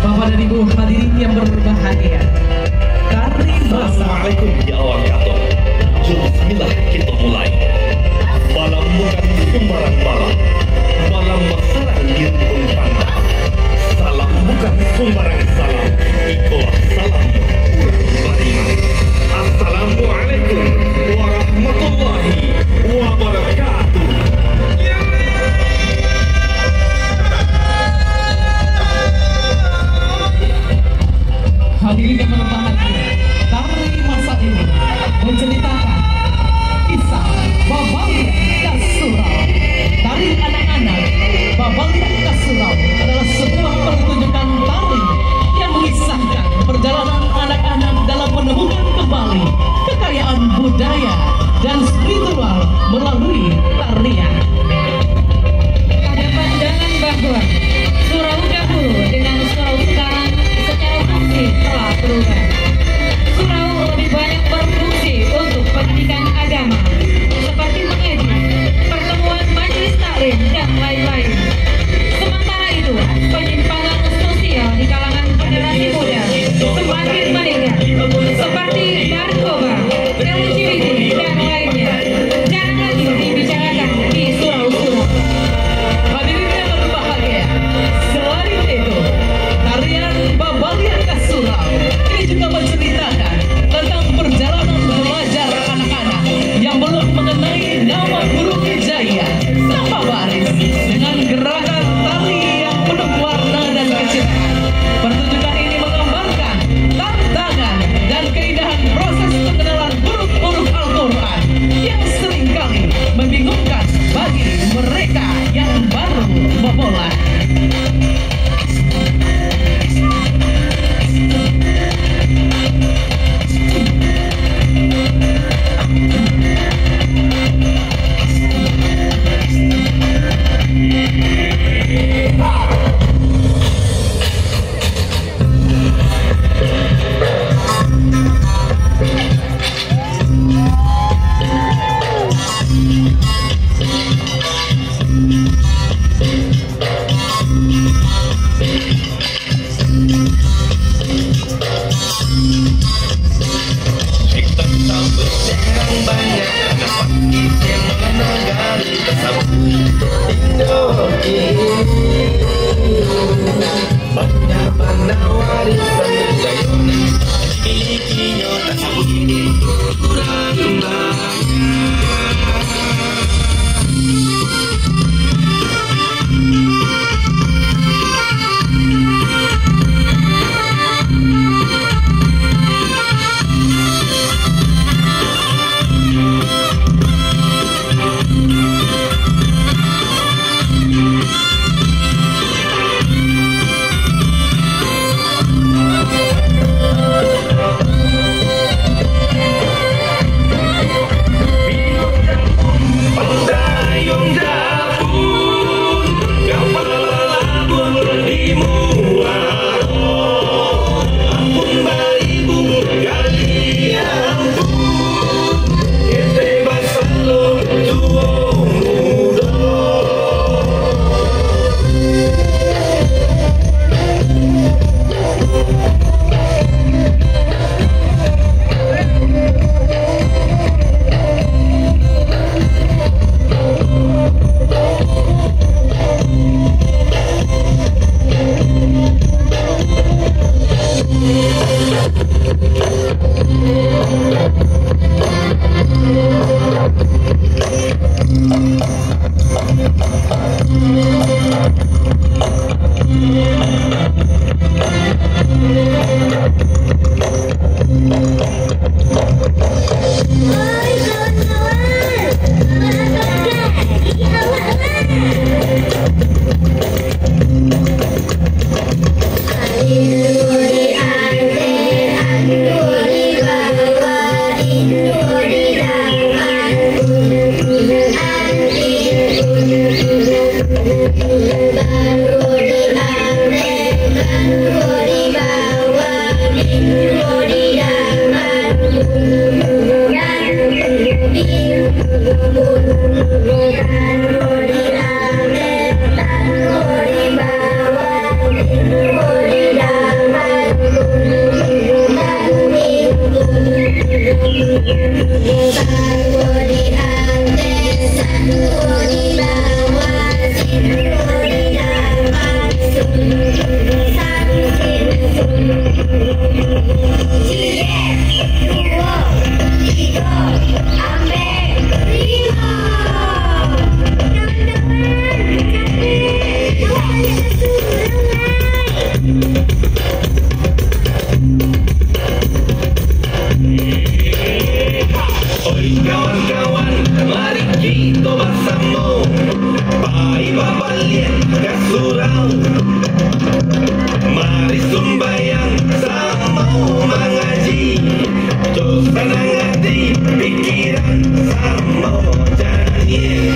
Bapak dan Ibu hadirin yang berbahagia, Assalamualaikum ya Allah kata. Bismillah kita mulai. Malam bukan sembarang malam. Malam masalah dirpun panah. Salam bukan sembarang salam. Itulah salam beriman. Assalamualaikum warahmatullahi wabarakatuh. hadirin yang berbahagia, tari masa ini menceritakan kisah Babalia Kasurau. Tari anak-anak Babalia Kasurau adalah sebuah pertunjukan tari yang mengisahkan perjalanan anak-anak dalam menemukan kembali kekayaan budaya dan spiritual melalui tarian. Ada pandangan bahwa surau dahulu dengan surau sekarang secara fungsi telah berubah. Surau lebih banyak berfungsi untuk pendidikan agama, seperti mengaji, pertemuan majelis taklim, dan lain-lain. Sementara itu, penyimpangan sosial di kalangan generasi muda semakin meningkat, seperti narkoba, LGBT, dan lainnya. Jarang lagi dibicarakan di surau-surau. Hadirin yang berbahagia, selain itu, tarian Babalia Kasurau ini juga menceritakan tentang perjalanan belajar anak-anak yang belum mengenai nama Guru Wijaya tanpa baris dengan gerakan tari yang penuh warna dan keceriaan. Pertunjukan ini menggambarkan tantangan dan keindahan proses pengenalan huruf-huruf Al-Quran yang seringkali membingungkan bagi mereka yang baru memulai. Baru di bawah Oi kawan-kawan, mari kita bersama Paiba balik ke surau. Mari sembahyang sama mengaji, terus tenang hati pikiran sama janji.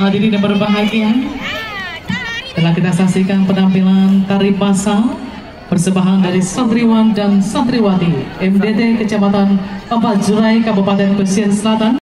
Hadirin yang berbahagia, telah kita saksikan penampilan tari pasang persembahan dari santriwan dan santriwati MDT Kecamatan Papajurai Kabupaten Pesisir Selatan.